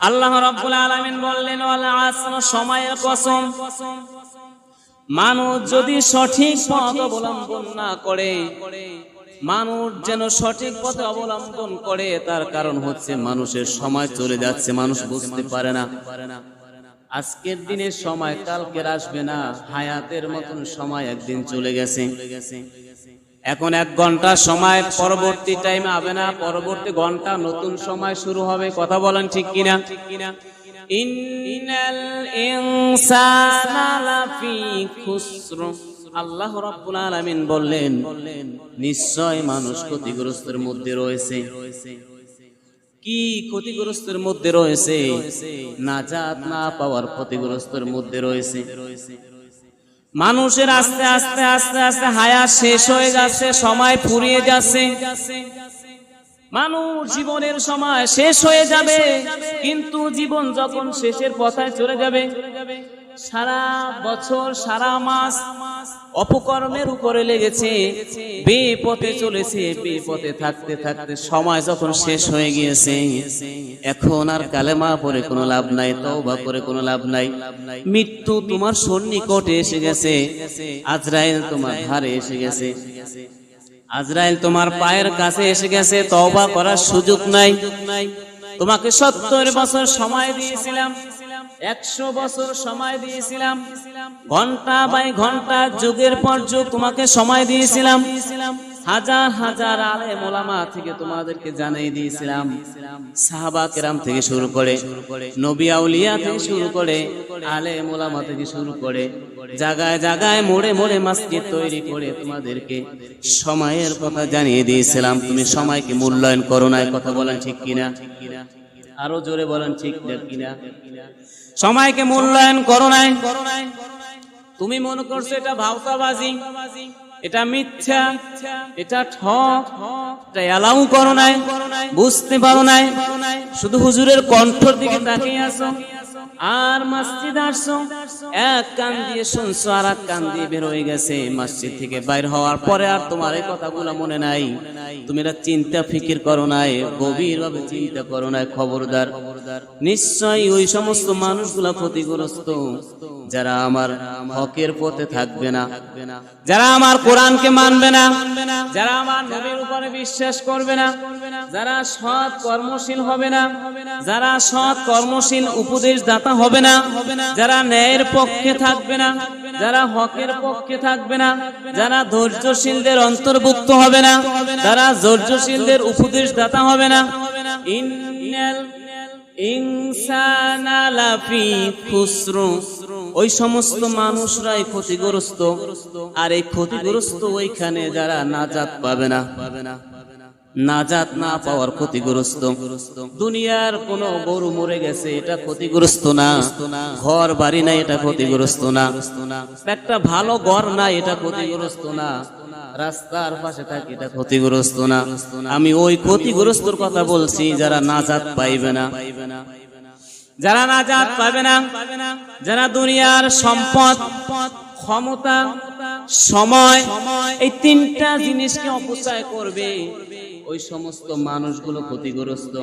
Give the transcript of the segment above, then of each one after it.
আল্লাহ রাব্বুল আলামিন বললেন ওয়াল আসর, সময়ের কসম। মানুষ যদি সঠিক পথ অবলম্বন না করে, মানুষ যেন সঠিক পথে অবলম্বন করে, তার কারণ হচ্ছে মানুষের সময় চলে যাচ্ছে, মানুষ বুঝতে পারে না। আজকের দিনের সময় কালকে আসবে না, হায়াতের মতন সময় একদিন চলে গেছে। এখন 1 ঘন্টা সময় পরবর্তী টাইমে হবে না, পরবর্তী ঘন্টা নতুন সময় শুরু হবে। কথা বলেন ঠিক কিনা? ইন্নাল ইনসানা লাফি খুসর, আল্লাহ রাব্বুল আলামিন বললেন নিশ্চয় মানুষ ক্ষতিগ্রস্তের মধ্যে রয়েছে। কি ক্ষতিগ্রস্তের মধ্যে রয়েছে? নাজাত না পাওয়ার ক্ষতিগ্রস্তের মধ্যে রয়েছে। মানুষের আস্তে আস্তে আস্তে আস্তে হায়াত শেষ হয়ে যাচ্ছে, সময় ফুরিয়ে যাচ্ছে। মানুষ জীবনের সময় শেষ হয়ে যাবে, কিন্তু জীবন যখন শেষের পথায় চলে যাবে, সারা বছর সারা মাস অপকর্মের উপরে লেগেছে, বেপথে চলেছে, বেপথে থাকতে থাকতে সময় যখন শেষ হয়ে গিয়েছে, এখন আর কালেমা পড়ে কোনো লাভ নাই, তওবা করে কোনো লাভ নাই। মৃত্যু তোমার সন্নিকটে এসে গেছে, আজরাইল তোমার ধারে এসে গেছে, আজরাইল তোমার পায়ের কাছে এসে গেছে, তওবা করার সুযোগ নাই। তোমাকে 70 বছর সময় দিয়েছিলাম, 100 বছর সময় দিয়েছিলাম, ঘন্টা বাই ঘন্টা, যুগের পর যুগ তোমাকে সময় দিয়েছিলাম, হাজার হাজার আলেম ওলামা থেকে তোমাদেরকে জানিয়ে দিয়েছিলাম, সাহাবা কেরাম থেকে শুরু করে, নবী আউলিয়া থেকে শুরু করে, আলেম ওলামা থেকে শুরু করে, জায়গায় জায়গায় মোড়ে মোড়ে মসজিদ তৈরি করে তোমাদেরকে সময়ের কথা জানিয়ে দিয়েছিলাম। তুমি সময়কে মূল্যায়ন করো না। কথা বলেন ঠিক কিনা? আরো জোরে বলেন ঠিক কিনা? সময়কে মূল্যায়ন করো নাই। তুমি মনে করছো এটা ভাওতাবাজি, এটা মিথ্যা, এটা ঠক, এটা এলাও করো নাই, বুঝতে পারো নাই। শুধু হুজুরের কণ্ঠর দিকে তাকিয়ে আছো, আর মসজিদ আসছো, এক কান দিয়ে শুনছো আর এক কান দিয়ে বের হয়ে গেছে। মসজিদ থেকে বাইর হওয়ার পরে আর তোমার এই কথাগুলো মনে নাই। তুমি এটা চিন্তা ফিকির করো নাই, গভীর ভাবে চিন্তা করো নাই। খবরদার, নিশ্চয়ই ওই সমস্ত মানুষগুলা ক্ষতিগ্রস্ত যারা আমার হকের পথে থাকবে না, যারা আমার কোরআনকে মানবে না, যারা আমার নবীর উপরে বিশ্বাস করবে না, যারা সৎ কর্মশীল হবে না, যারা সৎ কর্মশীল উপদেশদাতা হবে না, যারা ন্যায়ের পক্ষে থাকবে না, যারা হকের পক্ষে থাকবে না, যারা ধৈর্যশীলদের অন্তর্ভুক্ত হবে না, যারা ধৈর্যশীলদের উপদেশদাতা হবে না, ইন্নাল ইনসানা লাফি খুসর, ওই সমস্ত মানুষরাই ক্ষতিগ্রস্ত। আর এই ক্ষতিগ্রস্ত ওইখানে যারা নাজাত পাবে না, নাজাত না পাওয়ার ক্ষতিগ্রস্ত। দুনিয়ার কোন গরু মরে গেছে এটা ক্ষতিগ্রস্ত না, ঘর বাড়ি নাই এটা ক্ষতিগ্রস্ত না, একটা ভালো ঘর নাই এটা ক্ষতিগ্রস্ত না, রাস্তার পাশে থাকে এটা ক্ষতিগ্রস্ত না। আমি ওই ক্ষতিগ্রস্তর কথা বলছি যারা নাজাত পাইবে না, যারা নাজাত পাবে না, যারা দুনিয়ার সম্পদ, ক্ষমতা, সময়, এই 3টা জিনিসকে অপচয় করবে, ওই সমস্ত মানুষগুলো ক্ষতিগ্রস্ত।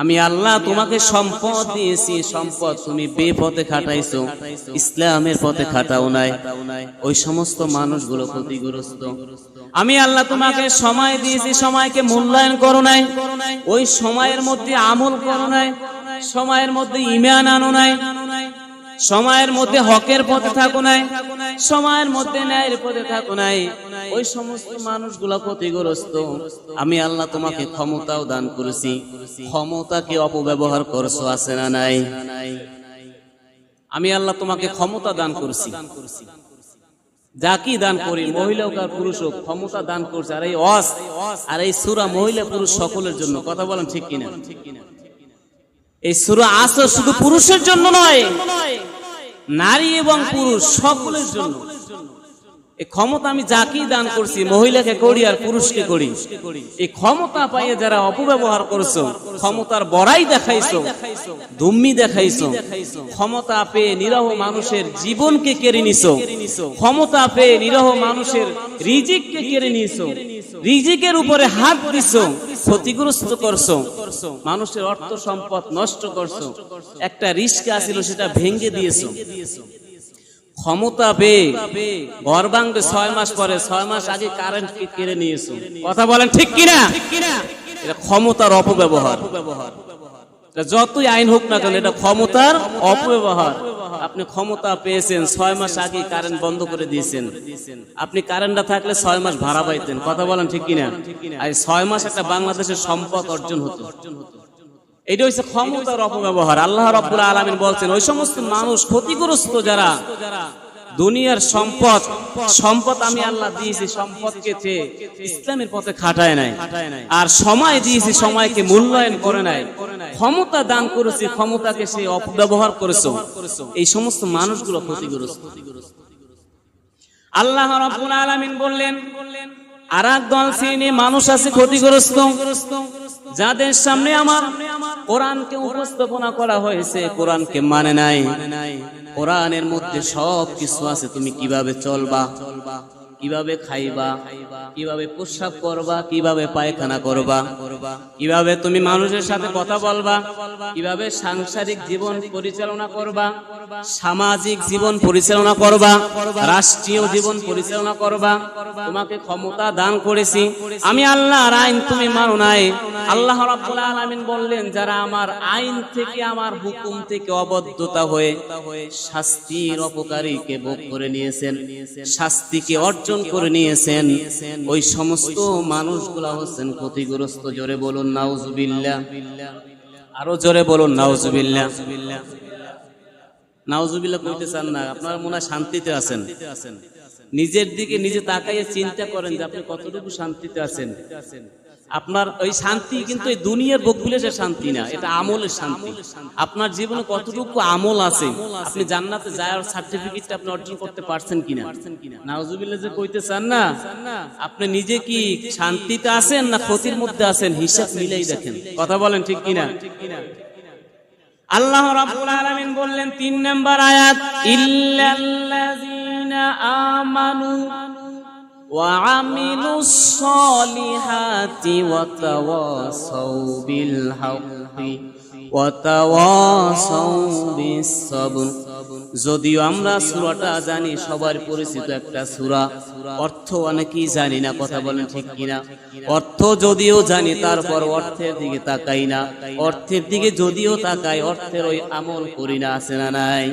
আমি আল্লাহ তোমাকে সম্পদ দিয়েছি, সম্পদ তুমি বেপথে খাটাইছো, ইসলামের পথে খাটাও নাই, ওই সমস্ত মানুষগুলো ক্ষতিগ্রস্ত। আমি আল্লাহ তোমাকে সময় দিয়েছি, সময়কে মূল্যায়ন করো নাই, ওই সময়ের মধ্যে আমল করো নাই, সময়ের মধ্যে ঈমান আনো নাই, সময়ের মধ্যে হকের পথে থাকো নাই, সময়ের মধ্যে ন্যায়ের পথে থাকো নাই, ওই সমস্ত মানুষগুলো ক্ষতিগ্রস্ত। আমি আল্লাহ তোমাকে ক্ষমতাও দান করেছি, ক্ষমতাকে অপব্যবহার করছো, আছে না নাই? আমি আল্লাহ তোমাকে ক্ষমতা দান করেছি, যা কি দান করি, মহিলা হোক আর পুরুষ হোক, ক্ষমতা দান করছে। আর এই ওয়াজ আর এই সূরা মহিলা পুরুষ সকলের জন্য। কথা বলেন ঠিক কিনা? এই সূরা আসর শুধু পুরুষের জন্য নয়, নারী এবং পুরুষ সকলের জন্য। এই ক্ষমতা আমি যাকেই দান করছি, মহিলাকে করি আর পুরুষকে করি। এই ক্ষমতা পাইয়ে যারা অপব্যবহার করছো, ক্ষমতার বড়াই দেখাইছো, দুম্মি দেখাইছো, ক্ষমতা পেয়ে নিরহ মানুষের জীবনকে কেড়ে নিছো, ক্ষমতা পেয়ে নিরহ মানুষের রিজিককে কেড়ে নিছো, রিজিকের উপরে হাত দিছো, ক্ষতিগ্রস্ত করছো, মানুষের অর্থ সম্পদ নষ্ট করছো, একটা রিস্কা ছিল সেটা ভেঙে দিয়েছো। ক্ষমতা পেয়ে ঘর ভাঙবে 6 মাস পরে, 6 মাস আগে কারেন্ট কেড়ে নিয়েছো। কথা বলেন ঠিক কিনা? এটা ক্ষমতার অপব্যবহার। যতই আইন হোক না কেন, এটা ক্ষমতার অপব্যবহার। আপনি ক্ষমতা পেয়েছেন, 6 মাস আগে কারেন্ট বন্ধ করে দিয়েছেন। আপনি কারেন্টটা থাকলে 6 মাস ভাড়া পাইতেন। কথা বলেন ঠিক কিনা? আর 6 মাস একটা বাংলাদেশের সম্পদ অর্জন হতো। এটা হচ্ছে ক্ষমতার অপব্যবহার। আল্লাহ রাব্বুল আলামিন বলছেন, ওই সমস্ত মানুষ ক্ষতিগ্রস্ত যারা দুনিয়ার সম্পদ আমি আল্লাহ দিয়েছি, সম্পদকে ইসলামের পথে খাটায় নাই, আর সময় দিয়েছি, সময়কে মূল্যায়ন করে নাই, ক্ষমতা দান করেছি, ক্ষমতাকে সে অপব্যবহার করেছে, এই সমস্ত মানুষগুলো ক্ষতিগ্রস্ত। আল্লাহ রাব্বুল আলামিন বললেন, আর এক দল শ্রেণী মানুষ আছে ক্ষতিগ্রস্ত, যাদের সামনে আমার কোরআনকে উপস্থাপনা করা হয়েছে, কোরআনকে মানে নাই। কোরআনের মধ্যে সব কিছু আছে, তুমি কিভাবে চলবা, কিভাবে খাইবা, কিভাবে প্রস্রাব করবা, কিভাবে পায়খানা করবা, কিভাবে তুমি মানুষের সাথে কথা বলবা, কিভাবে সাংসারিক জীবন পরিচালনা করবা, সামাজিক জীবন পরিচালনা করবা, রাষ্ট্রীয় জীবন পরিচালনা করবা। তোমাকে ক্ষমতা দান করেছি, আমি আল্লাহর আইন তুমি মানো নাই। আল্লাহ রাব্বুল আলামিন বললেন, যারা আমার আইন থেকে, আমার হুকুম থেকে অবদ্ধতা হয়ে শাস্তির অপকারীকে ভোগ করে নিয়েছেন, শাস্তিকে অর্জন করে নিয়েছেন, ওই সমস্ত মানুষগুলা হচ্ছেন ক্ষতিগ্রস্ত। জোরে বলুন নাউজুবিল্লাহ, আরো জোরে বলুন নাউজুবিল্লাহ। নাউজুবিল্লাহ কইতে চান না? আপনারা মনে হয় শান্তিতে আছেন। নিজের দিকে নিজে তাকাইয়ে চিন্তা করেন যে আপনি কতটুকু শান্তিতে আছেন। আপনার ওই শান্তি কিন্তু এই দুনিয়ার ভোগবিলাসের শান্তি না, এটা আমলের শান্তি। আপনার জীবনে কতটুকু আমল আছে, আপনি জান্নাতে যাওয়ার সার্টিফিকেটটা আপনি অর্জন করতে পারছেন কিনা? নাউজুবিল্লাহ যে কইতে চান না, আপনি নিজে কি শান্তিতে আছেন না ক্ষতির মধ্যে আছেন, হিসাব মিলাই দেখেন। কথা বলেন ঠিক কিনা? আল্লাহ রাব্বুল আলামিন বললেন 3 নাম্বার আয়াত, ইল্লাল্লাযীনা আমানু ওয়া আমিলুস সলিহাতি ওয়া তাওয়াসাউ বিল হাক্কি ওয়া তাওয়াসাউ বিস সাবর। যদিও আমরা সূরাটা জানি, সবার পরিচিত একটা সূরা, অর্থ অনেকেই জানি না। কথা বলেন ঠিক কিনা? অর্থ যদিও জানি, তারপর অর্থের দিকে তাকাই না। অর্থের দিকে যদিও তাকাই, অর্থের ওই আমল করি না, আছে না নাই?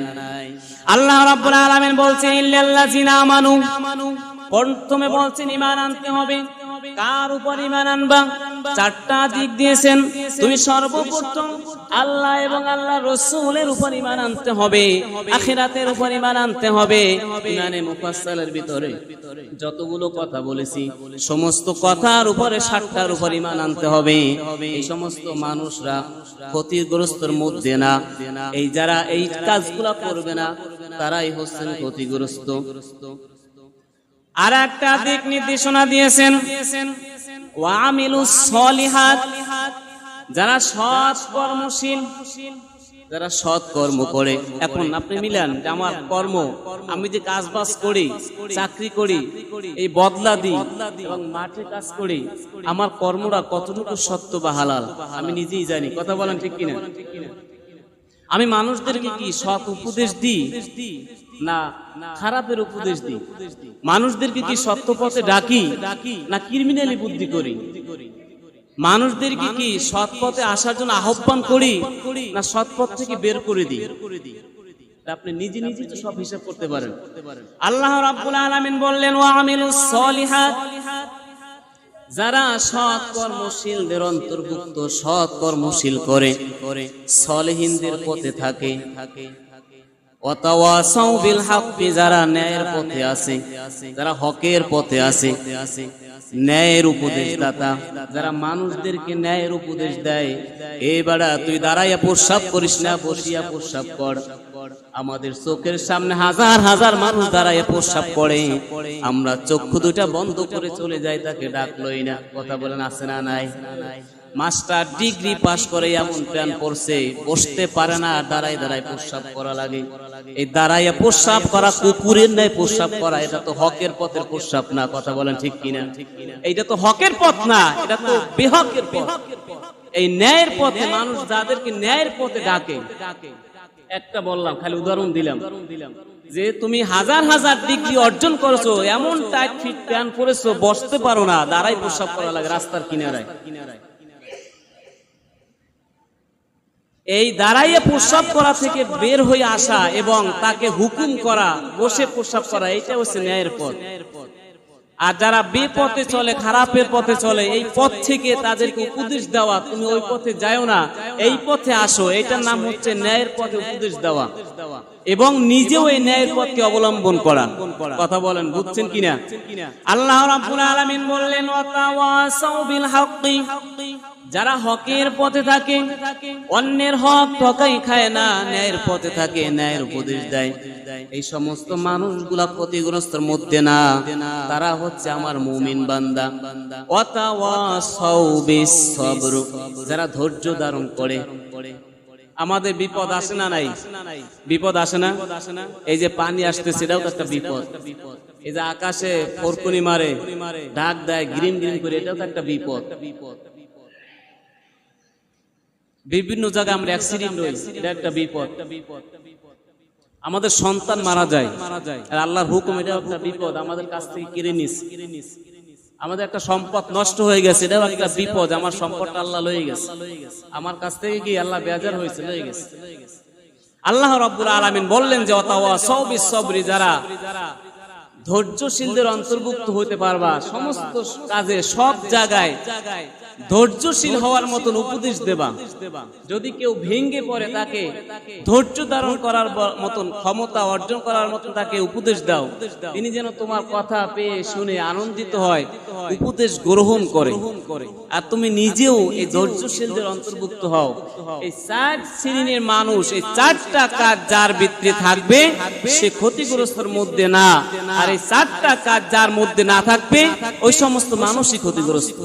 আল্লাহ রাব্বুল আলামিন বলছেন, ইল্লাল্লাযিনা আমানু, প্রথমে বলছেন ঈমান আনতে হবে। কার উপর ঈমান আনবা? 4টা দিক দিয়েছেন। তুমি সর্বপ্রথম আল্লাহ এবং আল্লাহর রাসূলের উপর ঈমান আনতে হবে, আখিরাতের উপর ঈমান আনতে হবে। ঈমানে মুফাসসালের ভিতরে যতগুলো কথা বলেছি, সমস্ত কথার উপরে 7টার উপর ঈমান আনতে হবে। এই সমস্ত মানুষরা ক্ষতিগ্রস্তর মধ্যে না, এই যারা এই কাজগুলো করবে না, তারাই হচ্ছেন ক্ষতিগ্রস্ত। আর একটা দিক নির্দেশনা দিয়েছেন, ওয়া আমিলুস সলিহাত, যারা সৎ কর্মশীল, যারা সৎ কর্ম করে। এখন আপনি মিলান যে আমার কর্ম, আমি যে কাজ বাজ করি, চাকরি করি, এই বদলা দিই এবং মাঠে কাজ করি, আমার কর্মটা কতটুকু সত্য বা হালাল আমি নিজেই জানি। কথা বলেন ঠিক কিনা? আমি মানুষদেরকে কি সৎ উপদেশ দিই না খারাপের উপদেশ দিই? মানুষদেরকে কি সত্য পথে ডাকি না ক্রিমিনালি বুদ্ধি করি? মানুষদেরকে কি সৎ পথে আসার জন্য আহ্বান করি না সৎ পথ থেকে বের করে দিই? আপনি নিজে নিজে তো সব হিসাব করতে পারেন। আল্লাহ রাব্বুল আলামিন বললেন, ওয়া আমিলুস সলিহাত, যারা সৎ কর্মশীলদের অন্তর্ভুক্ত, সৎ কর্মশীল করে সলিহিনদের পথে থাকে। ওয়া তাওয়াসাউ বিল হাক্কি, যারা ন্যায়ের পথে আছে, যারা হকের পথে আছে, ন্যায়ের উপদেশদাতা, যারা মানুষদেরকে ন্যায়ের উপদেশ দেয়। এ বাড়া, তুই দাঁড়াইয়া প্রস্রাব করিস না, বসিয়া প্রস্রাব কর। আমাদের চোখের সামনে হাজার হাজার মানুষ দাঁড়ায় প্রস্রাব করে, আমরা চক্ষু দুটা বন্ধ করে চলে যাই, তাকে ডাকলই না। কথা বলেন আছে না নাই? মাস্টার ডিগ্রি পাস করে এমন প্ল্যান করছে, বসতে পারে না, দাঁড়ায় দাঁড়ায় প্রস্রাব করা লাগে। এই দাঁড়াইয়া প্রস্রাব করা, কুকুরের ন্যায় প্রস্রাব করা, এটা তো হকের পথের প্রস্রাব না। কথা বলেন ঠিক কিনা? এইটা তো হকের পথ না, এটা তো বেহকের পথ। এই ন্যায়ের পথে মানুষ যাদেরকে ন্যায়ের পথে ডাকে, একটা বললাম, খালি উদাহরণ দিলাম যে তুমি হাজার হাজার ডিগ্রি অর্জন করেছো, এমন টাইট ফিট প্যান্ট পরেছো, বসতে পারো না, দাঁড়াই প্রস্রাব করা লাগে রাস্তার কিনারায়। এই দাঁড়াইয়ে প্রস্রাব করা থেকে বের হয়ে আসা এবং তাকে হুকুম করা বসে প্রস্রাব করা, এটা হচ্ছে ন্যায়ের পথ। আর যারা বেপথে চলে, খারাপের পথে চলে, এই পথ থেকে তাদেরকে উপদেশ দেওয়া, তুমি ওই পথে যাও না, এই পথে আসো, এটার নাম হচ্ছে ন্যায়ের পথে উপদেশ দেওয়া এবং নিজেও এই ন্যায়ের পথকে অবলম্বন করা। কথা বলেন, বুঝছেন কিনা? আল্লাহ রাব্বুল আলামিন বললেন, ওয়াতাওয়াসাউ বিল হাক্কি, যারা হকের পথে থাকে, অন্যের হক ঠকাই খায় না, ন্যায়ের পথে থাকে, ন্যায়ের উপদেশ দেয়, এই সমস্ত মানুষগুলা ক্ষতিগ্রস্তের মধ্যে না, তারা হচ্ছে আমার মুমিন বান্দা। ওয়াতাওয়াসাউ বিস সবর, যারা ধৈর্য ধারণ করে। আমাদের বিপদ আসে না নাই? বিপদ আসে না? এই যে পানি আসতে, সেটাও তো একটা বিপদ। এই যে আকাশে ফরকুনি মারে, ঢাক দেয় গ্রিন গ্রিন করে, এটাও তো একটা বিপদ। বিভিন্ন জায়গায় আমরা অ্যাক্সিডেন্ট হই, এটা একটা বিপদ। আমাদের সন্তান মারা যায়, আর আল্লাহর হুকুম, এটা একটা বিপদ, আমাদের কাছ থেকে কেড়ে নিস। আমাদের একটা সম্পদ নষ্ট হয়ে গেছে, এটাও একটা বিপদ, আমার সম্পদটা আল্লাহ লয়ে গেছে, আমার কাছ থেকে কি আল্লাহ বেজার হয়েছে, লয়ে গেছে। আল্লাহ রাব্বুল আলামিন বললেন যে ওয়াতাওয়াসাউ বিস সবরি, যারা ধৈর্যশীলদের অন্তর্ভুক্ত হতে পারবা, সমস্ত কাজে সব জায়গায় ধৈর্যশীল হওয়ার মতন উপদেশ দেবা। যদি কেউ ভেঙে পড়ে, তাকে ধৈর্য ধারণ করার মতন ক্ষমতা অর্জন করার মতন তাকে উপদেশ দাও, তিনি যেন তোমার কথা পেয়ে শুনে আনন্দিত হয়, উপদেশ গ্রহণ করে। আর তুমি নিজেও এই ধৈর্যশীলদের অন্তর্ভুক্ত হও। এই 4 শ্রেণীর মানুষ, এই 4টা কাজ যার ভিতরে থাকবে, সে ক্ষতিগ্রস্তের মধ্যে না। আর এই 4টা কাজ যার মধ্যে না থাকবে, ওই সমস্ত মানুষই ক্ষতিগ্রস্ত।